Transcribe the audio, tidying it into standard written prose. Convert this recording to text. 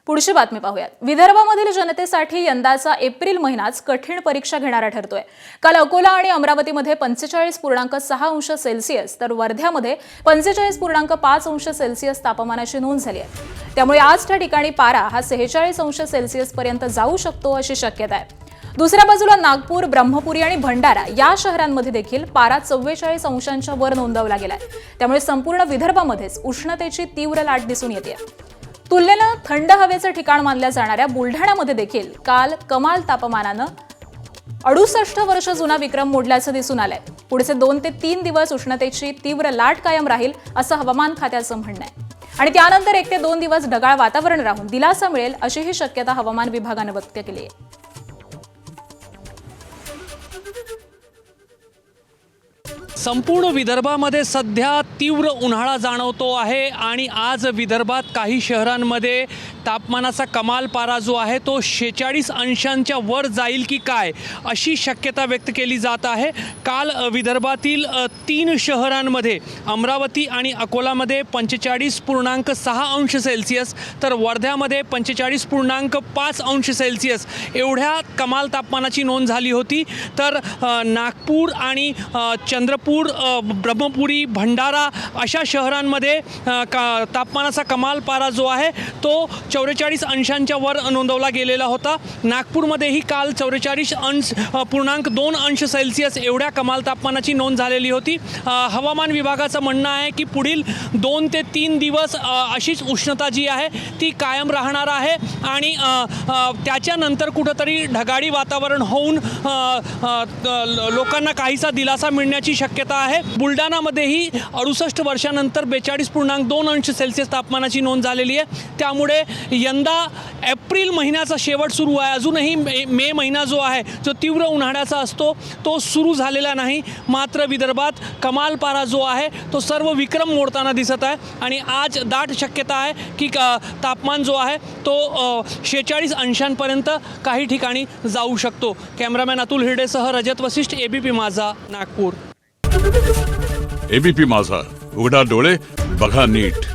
पुढची बातमी पाहूयात। विदर्भामधील जनतेसाठी यंदाचा एप्रिल महिनाच कठीण परीक्षा घेणारा ठरतोय। काल अकोला आणि अमरावतीमध्ये 45.6 अंश सेल्सिअस तर वर्ध्यामध्ये 45.5 अंश सेल्सिअस तापमानाची नोंद झाली आहे। त्यामुळे आज त्या ठिकाणी पारा हा 46 अंश सेल्सिअस पर्यंत जाऊ शकतो अशी शक्यता आहे। दुसऱ्या बाजूला नागपूर, ब्रह्मपुरी आणि भंडारा या शहरांमध्ये देखील पारा 44 अंशांच्या वर नोंदवला गेलाय। त्यामुळे संपूर्ण विदर्भामध्येच उष्णतेची तीव्र लाट दिसून येते। तुलनेनं थंड हवेचं ठिकाण मानल्या जाणाऱ्या बुलढाण्यामध्ये देखील काल कमाल तापमानानं 68 वर्ष जुना विक्रम मोडल्याचं दिसून आलंय। पुढचे 2 ते 3 दिवस उष्णतेची तीव्र लाट कायम राहील असं हवामान खात्याचं म्हणणं आहे आणि त्यानंतर 1 ते 2 दिवस ढगाळ वातावरण राहून दिलासा मिळेल अशीही शक्यता हवामान विभागानं व्यक्त केली आहे। संपूर्ण विदर्भामध्ये सध्या तीव्र उन्हाळा जाणवतो आहे आणि आज विदर्भात काही शहरांमध्ये तापमानाचा कमाल पारा जो आहे तो 46 अंशांच्या वर जाईल की काय अशी शक्यता व्यक्त केली जात आहे। काल विदर्भातील 3 शहरांमध्ये अमरावती आणि अकोलामध्ये 45.6 अंश सेल्सिअस तर वर्ध्यामध्ये 45.5 अंश सेल्सिअस एवढ्या कमाल तापमानाची नोंद झाली होती। तर नागपूर आणि चंद्रपूर, ब्रह्मपुरी, भंडारा अशा शहरांमध्ये तापमानाचा कमाल पारा जो आहे तो 44 अंशांच्या वर नोंदवला गेलेला होता। नागपूरमध्येही काल 44.2 अंश सेल्सिअस एवढ्या कमाल तापमानाची नोंद झालेली होती। हवामान विभागाचं म्हणणं आहे की पुढील 2 ते 3 दिवस अशीच उष्णता जी आहे ती कायम राहणार आहे आणि त्याच्यानंतर कुठंतरी ढगाळी वातावरण होऊन लोकांना काहीसा दिलासा मिळण्याची शक्यता आहे। बुलढाणामध्येही 68 वर्षानंतर 42.2 अंश सेल्सिअस तापमानाची नोंद झालेली आहे। त्यामुळे यंदा एप्रिल महिन्याचा शेवट सुरू आहे। अजूनही मे महिना जो आहे जो तीव्र उन्हाळ्याचा असतो तो सुरू झालेला नाही। मात्र विदर्भात कमाल पारा जो आहे तो सर्व विक्रम मोडताना दिसत आहे आणि आज दाट शक्यता आहे की तापमान जो आहे तो 46 अंशांपर्यंत काही ठिकाणी जाऊ शकतो। कॅमेरामॅन अतुल हिरडेसह रजत वशिष्ठ, एबीपी माझा, नागपूर। एबीपी माझा, उघडा डोळे बघा नीट।